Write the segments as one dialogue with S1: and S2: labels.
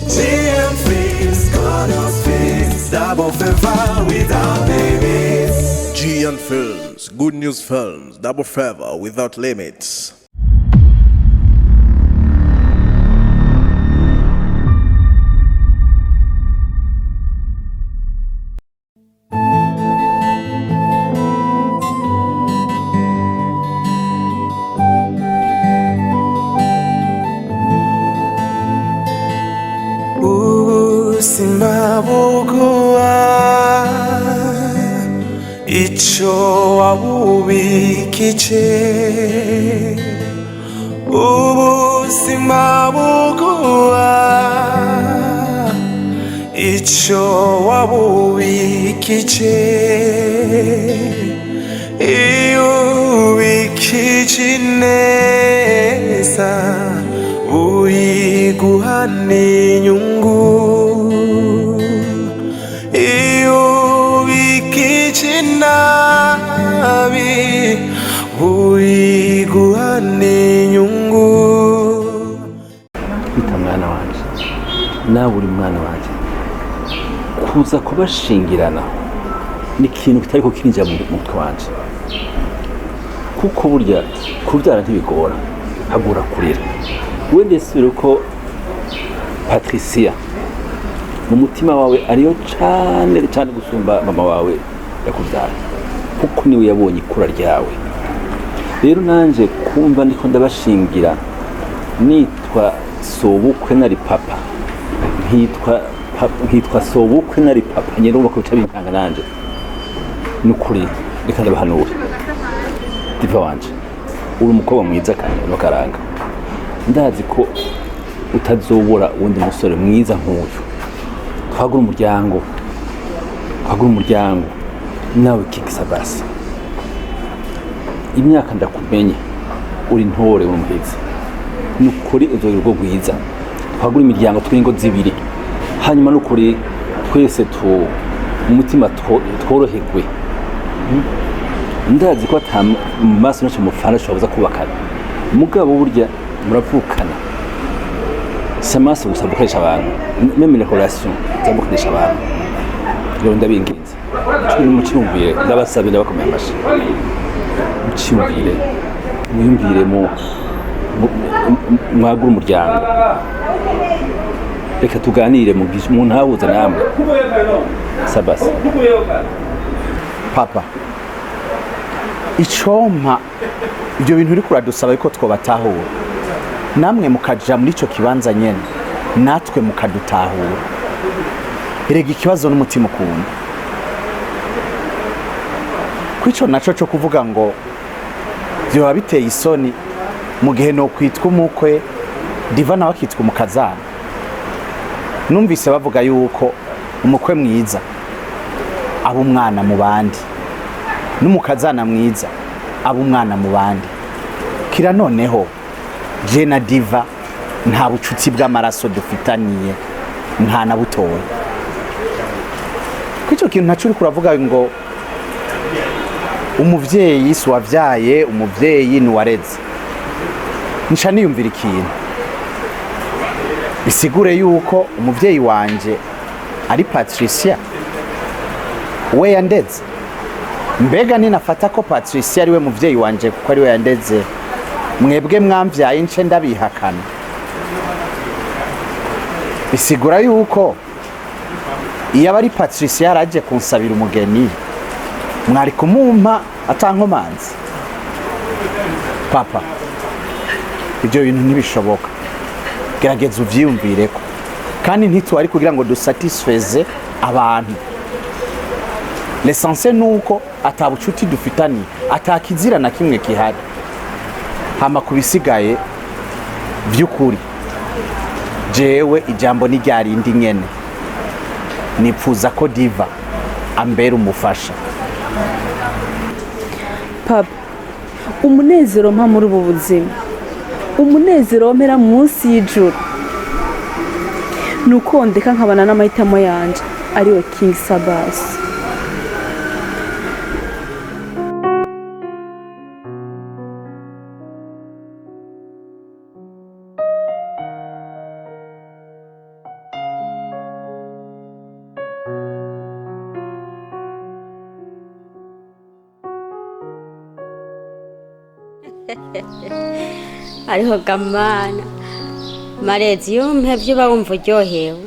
S1: GM Films, Chronos Films, double favor without limits.
S2: GM Films, Good News Films, double favor without limits.
S1: Simbabuguwa icho wabubikije ubuzima buguha icho wabubikije iyo ubikije neza uyiguha n'inyungu nabi uyiguha n'inyungu.
S3: Kwita mwana wanje nawe uri mwana wanje kuza kubashingirana ni ikintu kitari ko kirinjira mu mutwe wanje kuko burya kubyara ntibigora hagura kurira wende sure ko Patricia mu mutima wawe ariyo cyane cyane gusumba mama wawe yakubyara kuko niwe yabonye ikura ryawe. Rero nanje kumva ndiko ndabashingira nitwa sobukwe nari papa nkitwa sobukwe nari papa nyene uba ko bincanga nanje nukuri reka ndabahanura diva wanje uri umukobwa mwiza kandi bakaranga ndazi ko utazobora undi musore mwiza nk'uyu twagura umuryango nawe kikisa basi imyaka ndakumenye uri ntore umuhezi nukuri uzogira urwo gwiza twagura imiryango twingo zibiri hanyuma nukuri twese umutima tworoherwe ndazi ko maso naco mufana shoboza kubakana mugabo burya muravukana samaso gusa bukoresha abantu meme les relations zabukoresha abantu rero ndabinginze turi mu cyumvire ndabasabira bakomeye amashi mu cyumvire mwiyumvire mwagura umuryango reka tuganire mu ntahuza namwe sabasi
S4: papa icompa ibyo bintu uri kuradusaba ko twobatahura namwe mukaja muri ico kibanza nyene natwe mukadutahura erega ikibazo n'umutima ukunda kwico naco cyo kuvuga ngo byoba biteye isoni mu gihe no kwitwa umukwe diva nawe akitwa umukazana. Numvise bavuga yuko umukwe mwiza aba umwana mu bandi n'umukazana mwiza aba umwana mu bandi. Kira noneho je na diva nta bucuti bw'amaraso dufitaniye nta na butoya. Kwico kintu ntacu uri kuravuga ngo umuvyeyi si wavyaye umuvyeyi ni wareze. Nsha niyumvira ikintu bisigure yuko umuvyeyi wanje ari Patricia we yandeze. Mbega ninafata ko Patricia ari we muvyeyi wanje kuko ari we yandeze, mwebwe mwamvyaye nce ndabihakana? Bisigura yuko iyo abari Patricia yaraje kunsabira umugeni mwari kumumpa atankomanzi? Papa, ibyo bintu ntibishoboka. Gerageza uvyiyumvireko kandi ntitwari kugira ngo dusatisfeze abantu. L'essentiel nuko atabucuti dufitani atakizira na kimwe kihari. Hama kubisigaye vy'ukuri jewe ijambo ni ryarindi nyene nipfuza ko diva ambera umufasha.
S5: Papa, umunezero mpa muri ubu buzima, umunezero mpera munsi y'ijuru nuko ndeka nkabana n'amahitamo yanje ariwe King Sabas.
S6: ariho gamana marezi yumpevye uba wumva uryohewe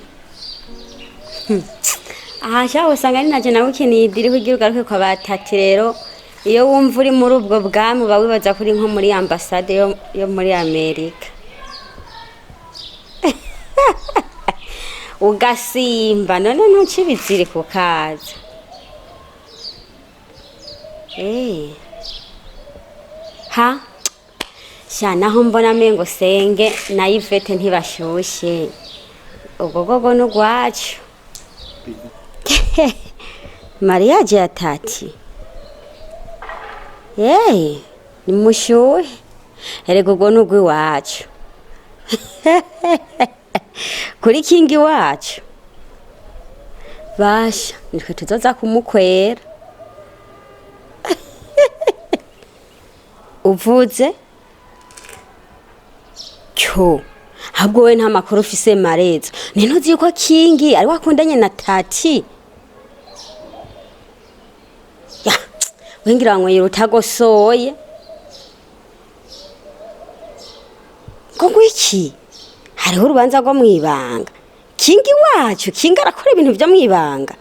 S6: aha shaho usanga ni naje nawe ukinidiri kugira ugaruke kwa batati rero iyo wumva uri muri ubwo bwami uba wibaza kuri nko muri ambasade yo muri Amerika ugasimba none ntucibizire ku kaza ha shana aho mbona mengo senge na Yvette ntibashushe ubwo gogo n'ugwacu Maria ya tati ni mushuhe erego gogo n'ugwacu kuri kingi wacu basha nitwe tuzoza kumukwera uvuze cyo ahubwo we nta makuru ufise mareza nintuzi yuko kingi ari wakundanye na tati ya wengira ngo yirutagosoye ngo iki hariho urubanza rwo mwibanga kingi wacu kingi arakora ibintu byo mwibanga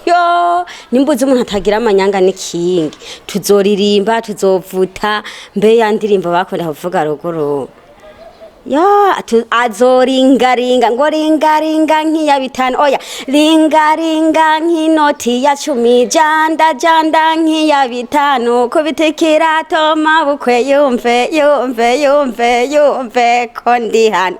S6: yo nimbuze umuntu atagira amanyanga ni kingi tuzoririmba tuzovuta mbe ya ndirimbo bakunda kuvuga ruguru ya azoringaringa ngo ringaringa nk'iya bitanu oya ringaringa nk'inoti ya 10 janda janda nk'iya bitanu kubitekera toma bukwe yumve yumve yumve yumve ko ndi hano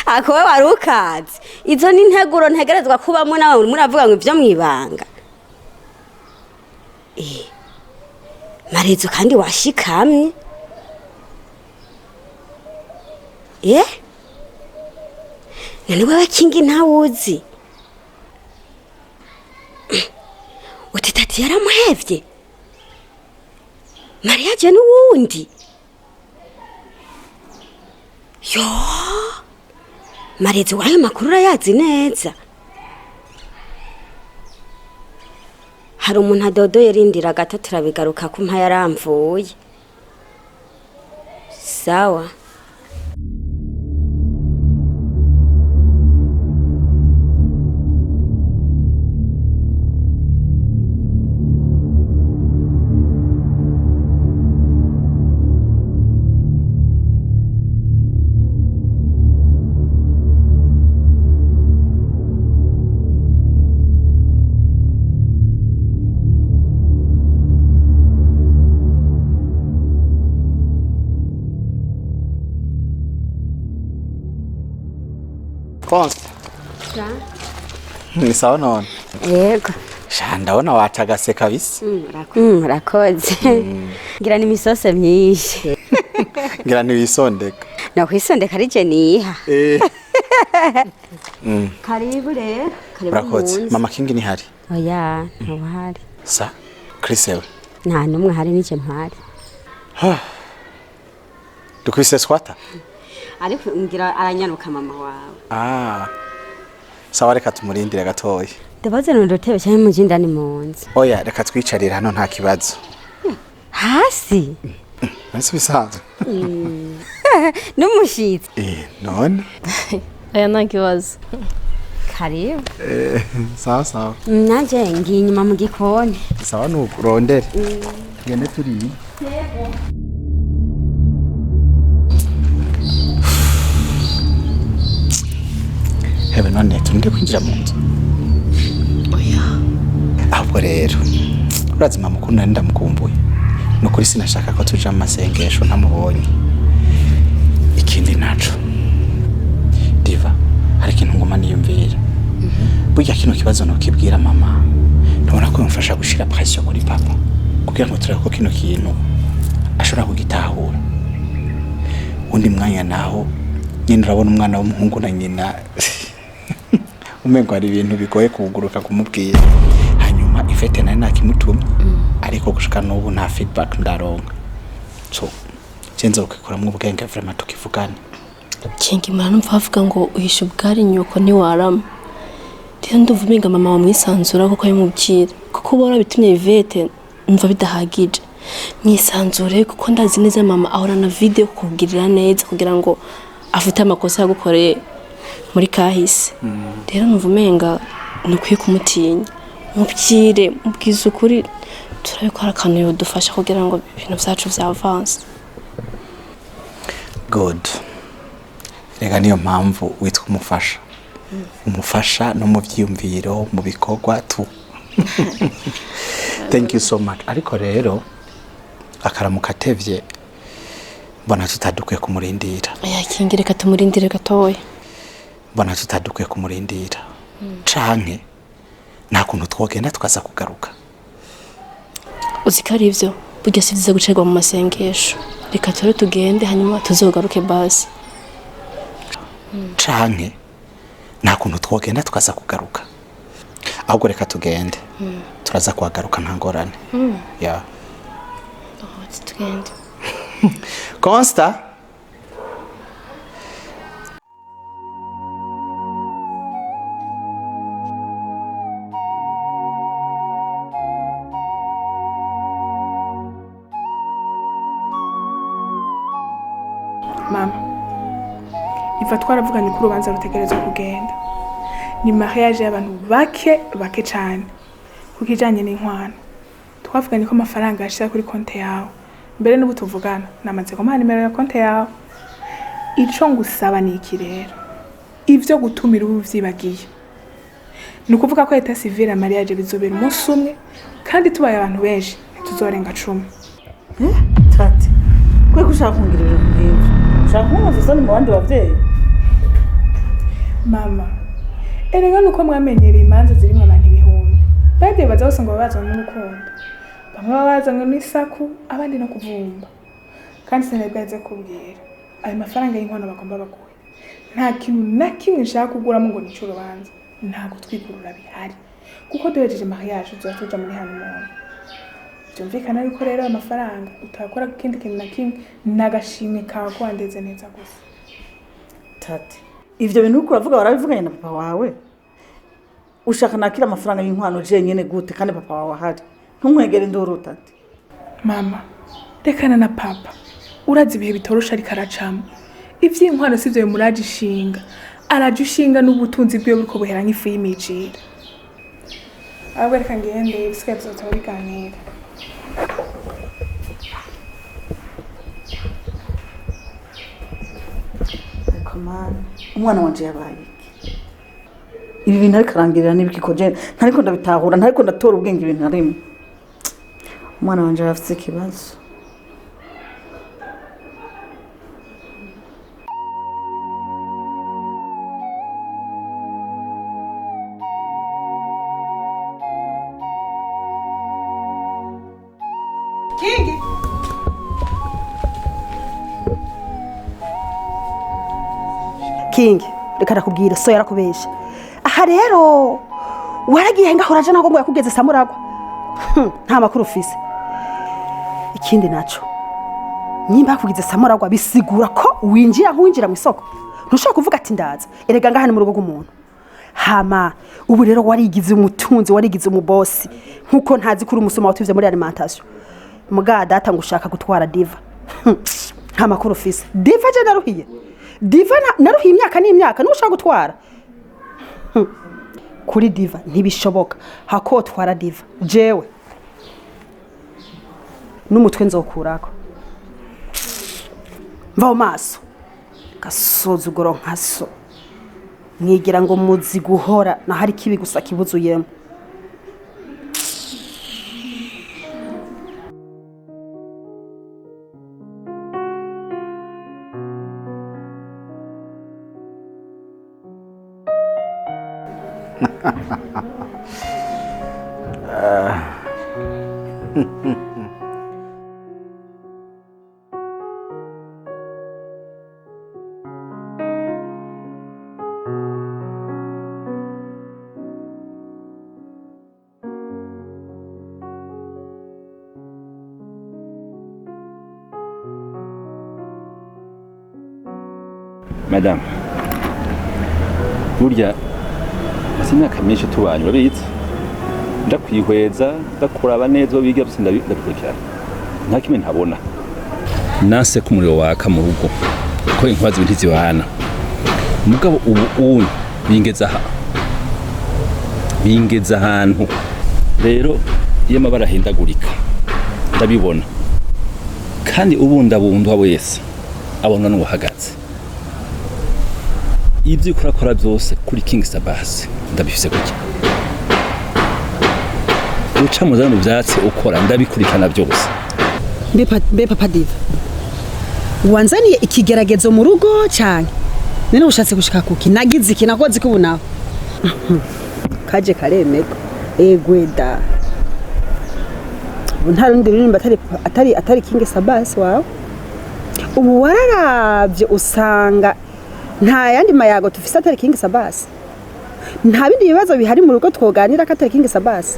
S6: akowe warukazi izo ni integuro ntegerezwa kubamo nawe muravuga ngo ibyo mwibanga marezo kandi washikamye none wewe kingi ntawuzi utitati yaramuhevye Maria je n'uwundi yo marezi wayo makuru urayazi neza hari umuntu adodoye rindira gato turabigaruka ko mpa yaramvuye sawa
S4: Konsta. Ni sawa none.
S6: Yego.
S4: Ndabona watagase kabisa.
S6: Rakoze. Ngira ni misose myinshi.
S4: Ngira ni wisondeka.
S6: Na kwisondeka rije niha. Karibu rero. Karibu.
S4: Rakoze. Mama Kingi ni hari.
S6: Oya, ntabwo hari.
S4: Sa Chris ewe.
S6: Nta numwe hari nije mpari.
S4: Dukwise swata.
S6: Ariko ngira aranyanuka mama wawe.
S4: Sawa reka tumurindire gatoya.
S6: Ndabaze ndotebe cyane mujinda ni monzi.
S4: Oya reka twicarira hano nta kibazo.
S6: Hasi.
S4: Nasi bisanzwe.
S6: Numushitsi.
S4: None.
S7: Aya nta kibazo.
S6: Karibu.
S4: Sawa sawa.
S6: Naje ngiye inyuma mu gikoni.
S4: Sawa nukurondere. Gende turi. Hebe none tunde kwinjira mu nzu.
S7: Oya.
S4: Ahubwo rero urazima mukuru nari ndamukumbuye. Nukuri sinashaka ko tuja mu masengesho ntamubonye. Ikindi naco. Diva, hari ikintu ngoma niyumvira. Burya kino kibazo no kibwira mama. Ntubona ko yumfasha gushira pression kuri papa. Kugira ngo tureko kino kintu ashobora kugitahura. Undi mwanya naho nyine urabona umwana w'umuhungu na nyina umengo ari ibintu bigoye kuguruka kumubwira. Hanyuma Yvette nayo nakimutumye ariko gushika n'ubu nta feedback ndaronka. So cenze ukikoramwe ubwenge vraiment tukivugana.
S7: Kingi mwana mfavuga ngo uhisha ubwari nyoko ni warama. Rero nduvuminga mama wa mwisanzura kuko yimubwira. Kuko bora bitumye Yvette umva bidahagije. mwisanzure kuko ndazi neza mama ahorana video kukugirira neza kugira ngo afite amakosa yagukoreye muri kahise rero numva umenga nukwiye kumutinya mubwire mubwize ukuri turabikora akantu yodufasha kugira ngo ibintu byacu byavance.
S4: good rega niyo mpamvu witwa umufasha umufasha no mu byiyumviro mu bikorwa tu thank you so much ariko rero akaramuka atevye mbona tutadukwiye kumurindira
S7: yakingire katumurindire gatoya
S4: mbona tutadukwiye kumurindira canke nta kuntu twogenda tukaza kugaruka
S7: uzikari ivyo burya si vyiza gucerwa mu masengesho reka tore tugende hanyuma tuzogaruke basi
S4: canke nta kuntu twogenda tukaza kugaruka ahubwo reka tugende turaza kuhagaruka nta ngorane ya
S7: tugende
S4: Consta
S8: mama iva twaravuganye ko urubanza rutegerezwa kugenda ni mariage y'abantu bake cyane kuko ijanye n'inkwano twavuganye ko amafaranga yashira kuri konti yawe mbere n'ubu tuvugana namaze kumuha nimero ya konti yawe ico ngusaba ni iki rero ivyo gutumira ubu vyibagiye ni ukuvuga ko leta civile mariage bizobera umunsi umwe kandi tubaye abantu benshi ntituzorenga 10.
S9: Tati kwe gushaka kungirira nk'ivyo ushaka kumuvisa mu bandi bavyeyi
S8: mama erega nuko mwamenyereye imanza zirimo abantu ibihumbi bade baza bose ngo babazwe n'urukundo bamwe babazanywe n'isaku abandi no kuvumba kandi sinabwaze kubwira ayo mafaranga y'inkono bagomba bakuye nta kintu na kimwe nshaka kuguramo ngo nico urubanza nta gutwikurura bihari kuko duhejeje mariage tuzotuja muri hano umuntu byumvikana yuko rero amafaranga utakora kindi kintu na kimwe nagashimwe kawe ko wandeze neza gusa.
S9: Tati ivyo bintu uko uravuga warabivuganye na papa wawe ushaka nakira amafaranga y'inkwano je nyene gute kandi papa wawe ahari ntumwegere nduru Tati
S8: mama rekana na papa urazi ibihe bitorosha ari karacamo ivy'inkwano sivyo muraje ishinga araje ushinga n'ubutunzi bwiwe buriko buhera nk'ifu y'imijira ahubwo reka ngende bisigaye tuzotora biganira.
S9: umwana wanje yabaye ibi bintu ariko arangirira n'ibikiko je ntariko ndabitahura ntariko ndatora ubwenge ibintu arimo umwana wanje afite ikibazo
S8: Kingi
S10: Kingi reka nakubwira so yarakubesha aha rero waragiye ngaho uraje nako ngo yakugeze samuragwa nta makuru ufise ikindi naco nyimba kugize samuragwa bisigura ko winjira nkuwinjira mu isoko ntushaka kuvuga ati ndaza erega ngaha ni mu rugo rw'umuntu hama ubu rero warigize umutunzi warigize umubosi nkuko ntazi kuri umusoma watuvye muri alimentation muga data ngushaka gutwara diva nta makuru ufise diva je naruhiye diva naruhiye imyaka n'imyaka nushaka gutwara kuri diva ntibishoboka hakotwara diva jewe n'umutwe nzokurako mvaho maso gasuzuguro nkaso mwigira ngo muzi guhora na hari kibi gusa kibuzuyemo
S3: Madame, burya maze imyaka myinshi tubanye urabitse ndakwihweza ndakuraba neza biga byose ndabikurikirana nta kimwe ntabona nase ko umuriro waka mu rugo ko inkwazi ibintu zibana mugabo ubu bingeza ahantu rero iyo amabara ahindagurika ndabibona kandi ubundabundwa wese abona n'uwahagaze ibyo ukora byose kuri King Sabasi ndabifise kuki uca mu zano byatsi ukora ndabikurikana byose
S10: mbe papa Diva wanzaniye ikigeragezo mu rugo cyane nene ushatse gushika kuki nagize iki nakoze ko ubunaho kaje karemeko egweda ntarundi rurimba atari King Sabasi wawe ubu wararavye usanga nta yandi mayago tufise atari King Sabasi nta bindi bibazo bihari mu rugo twoganira ko atari King Sabasi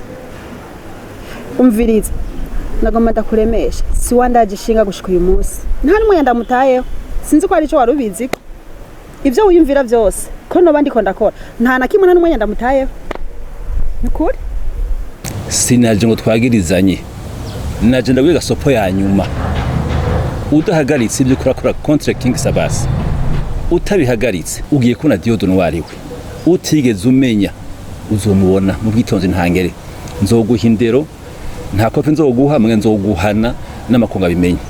S10: umviriza nagomba ndakuremesha si wandaje ishinga gushika uyu munsi nta numwe ndamutayeho sinzi ko ari cyo warubizi ibyo wiyumvira byose ko no bandi ko ndakora nta na kimwe nta numwe ndamutayeho nikuri
S3: sinaje ngo twagirizanye naje ndagwiga sopo ya nyuma udahagaritse ibyo kurakora contre King Sabasi utabihagaritse ugiye kuna Diodo wariwe utigeze umenya uzomubona mu bwitonzi ntangere nzoguhindero nta kope nzoguha mwe nzoguhana n'amakunga bimenye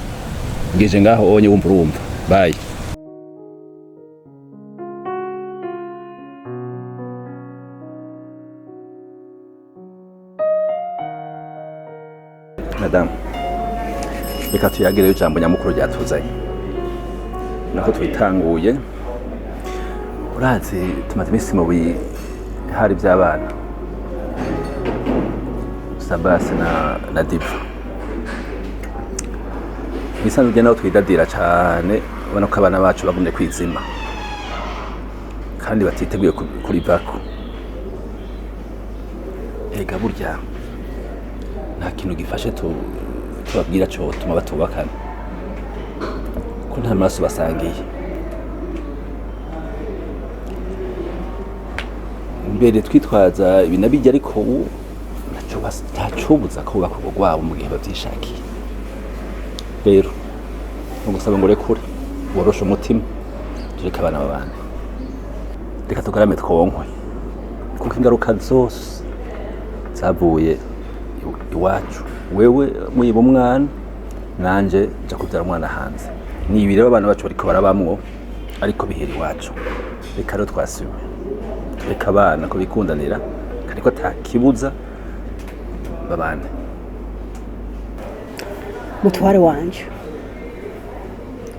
S3: ngeje ngaho onye wumva urumva bye madame reka tuyagereyo ijambo nyamukuru ryatuzanye nako twitanguye urazi tumaze iminsi mu bihari by'abana Sabasi na Diva bisanzwe naho twidadira cyane ubona ko abana bacu bagumye kwizima kandi batiteguye kuri bako ega burya nta kintu gifashe tubabwira cyo tuma batubakana ko nta maraso basangiye mbere twitwaza ibinabijya ariko ubu ntacubuza ko bakubwo gwabo mu gihe bavyishakiye rero ngusaba ngo rekure woroshe umutima tureka abana babane reka tugarame twonkwe kuko ingaruka zose zavuye iwacu wewe muyiba umwana nanje nja kubyara umwana hanze ni ibireba abana bacu bariko barabamwo ariko bihera iwacu reka rero twasiwe reka abana ko bikundanira ariko atakibuza babane
S10: mutware wanje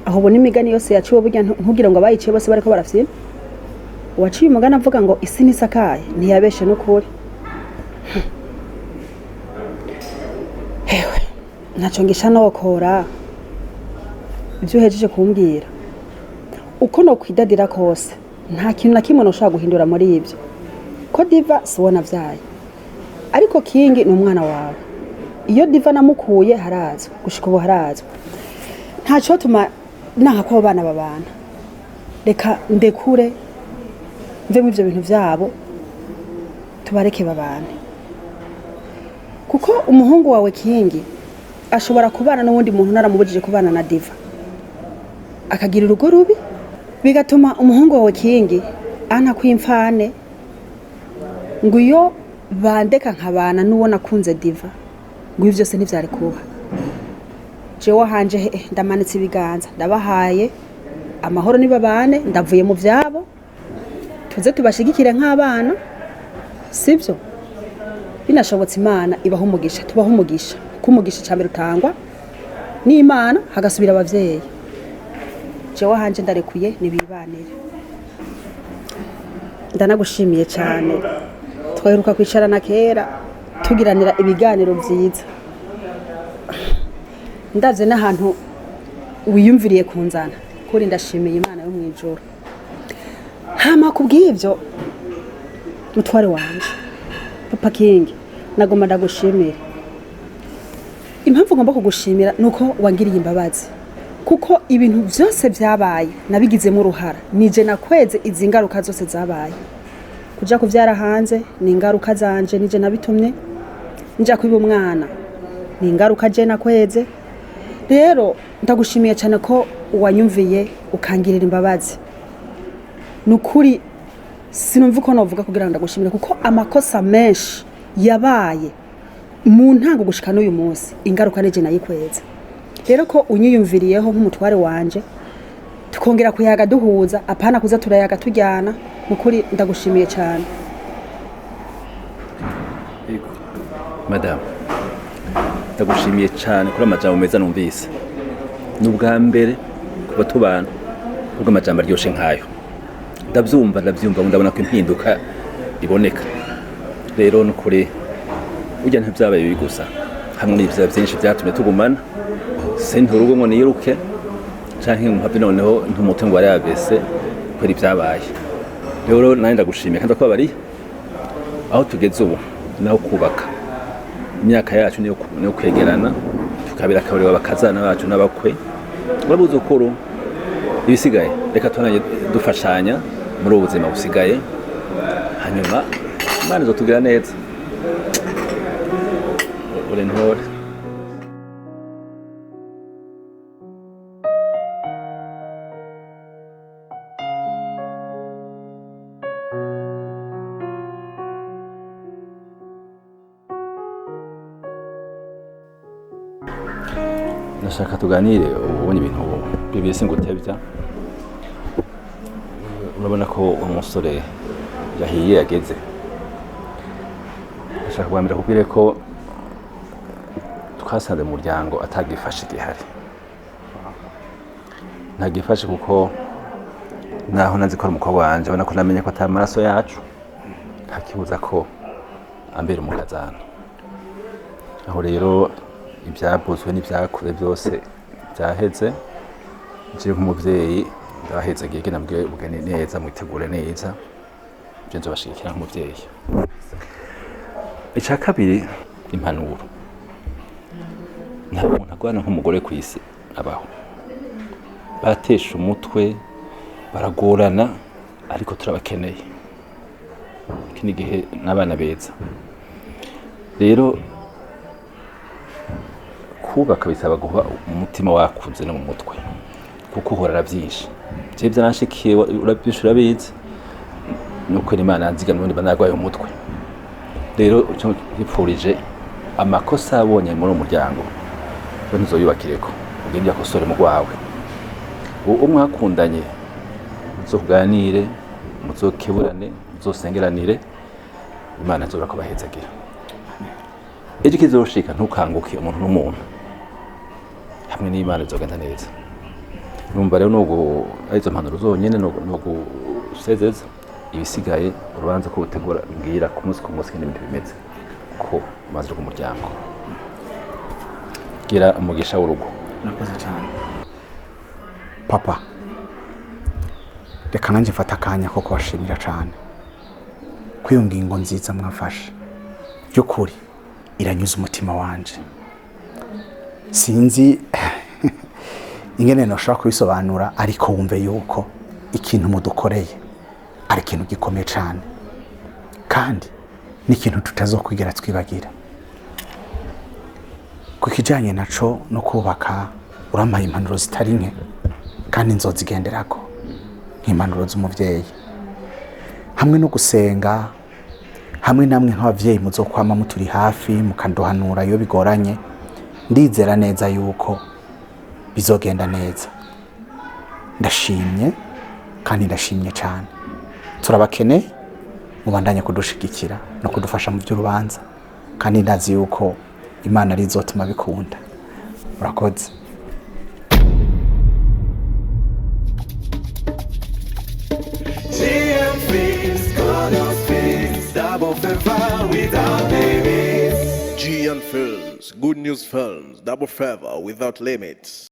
S10: aho ubona imigani yose yaciwe burya ntugira ngo abayiciye bose bariko barafyina uwaciye umugani avuga ngo isi nisakaye ntiyabeshe n'ukuri hewe ntaco ngisha nokora ibyo uhejeje kumbwira uko no kwidadira kose nta kintu na kimwe noshaka guhindura muri ibyo ko Diva sibona vyaye ariko King ni umwana wawe iyo Diva namukuye harazwa gushika ubu harazwa ntaco tuma nanga ko abana babana reka ndekure mve mu ivyo bintu vyabo tubareke babane kuko umuhungu wawe King ashobora kubana n'uwundi muntu naramubujije kubana na Diva akagira urugo rubi bigatuma umuhungu wawe King ana kwimfane ngo iyo bandeka nkabana n'uwo nakunze Diva ngo ivyo byose ntivyari kuba jewe hanje ndamanitse ibiganza ndabahaye amahoro nibabane ndavuye mu vyabo tuze tubashigikire nk'abana sivyo binashobotse Imana ibaho umugisha tubaho umugisha kumugisha cyambere utangwa n'Imana hagasubira abavyeyi jewe hanje ndarekuye nibibanire ndanagushimiye cyane twaheruka kwicarana kera tugiranira ibiganiro vyiza ndaze n'ahantu wiyumviriye kunzana kuri ndashimiye Imana yo mwijoro hama kubw'ivyo mutware wanje papa King nagomba ndagushimira impamvu ngomba kugushimira nuko wangiriye imbabazi kuko ibintu byose byabaye nabigizemo uruhara nije nakweze izi ngaruka zose zabaye kuja kuvyara hanze ni ingaruka zanje nije nabitumye nja kwiba umwana ni ingaruka je nakweze rero ndagushimiye cyane ko wanyumviye ukangirira imbabazi nukuri sinumva uko navuga kugira ngo ndagushimire kuko amakosa menshi yabaye mu ntango gushika n'uyu munsi ingaruka nije nayikweza rero ko unyiyumviriyeho nk'umutware wanje tukongera kuyaga duhuza apana kuza turayaga tujyana nukuri ndagushimiye cyane
S3: madame ndagushimiye cyane kuri amajambo meza numvise n'ubwa mbere kuba tubana ubwo amajambo aryoshe nkayo ndabyumva ndabona ko impinduka iboneka rero nukuri ujya ntibyabaye bibi gusa hamwe n'ibyo byinshi byatumye tugumana sinturugo ngo niruke canke mpapi noneho ntumutungo wari yabese kweri byabaye rero nanje ndagushimiye kandi kwabari aho tugeze ubu naho kubaka imyaka yacu niyo kwegerana tukabira akabariro bakazana bacu n'abakwe urabuze ukuru ibisigaye reka twananye dufashanya muri ubu buzima busigaye hanyuma Imana izotugira neza uri ntore nashaka tuganire ubonye ibintu bibiri singutebya urabona ko umusore yahiye yageze nashaka kubambira kubwire ko twasanze mu muryango atagifashe gihari ntagifashe kuko naho nazi ko ari umukobwa wanje ubona ko namenye ko atari amaraso yacu ntakibuza ko ambera umukazana aho rero ibyabuzwe n'ibyakure byose byaheze nje nk'umubyeyi ndaheze agiye nabwiye ubugeni neza mwitegure neza byo nzobashikira nk'umubyeyi icya kabiri impanuro nta muntu agwana nk'umugore ku isi abaho batesha umutwe baragorana ariko turabakeneye kini gihe n'abana beza rero kubaka bisaba guha umutima wakuze no mu mutwe kuko uhora byinshi je byanshikiye urabyishura bize nuko Imana nziga n'undi banagwaye umutwe rero cyo gipfurije amakosa abonye muri umuryango cyo nzoyubakireko ugende yakosore mu gwawe umwe akundanye zo kuganire muzokeburane muzosengeranire Imana nzobora ko bahezagira ejo kizoshika ntukanguke umuntu n'umuntu hamwe n'Imana izogenda neza numva rero nugo arizo mpanuro zonyene no gusezeza ibisigaye urubanza ko utegura ngira ku munsi n'ibindi bimeze ko maze ku muryango gira umugisha w'urugo
S4: nakoze cyane papa reka nanjye mfata akanya ko kubashimira cyane ko iyo ngingo nziza mwafashe by'ukuri iranyuza umutima wanje sinzi ingene nashaka kubisobanura ariko wumve yuko ikintu mudukoreye ari ikintu gikomeye cyane kandi n'ikintu tutazokwigera twibagira ku kijanye naco no kubaka urampaye impanuro zitari nke kandi nzozigenderako nk'impanuro z'umuvyeyi hamwe no gusenga hamwe namwe nk'abavyeyi muzokwama muturi hafi mukanduhanura iyo bigoranye ndizera neza yuko bizogenda neza ndashimye kandi ndashimye cyane turabakeneye mubandanye kudushigikira no kudufasha mu by'urubanza kandi ndazi yuko Imana ari izotuma bikunda murakoze
S2: G and Films, Good News Films, Double Favor without limits.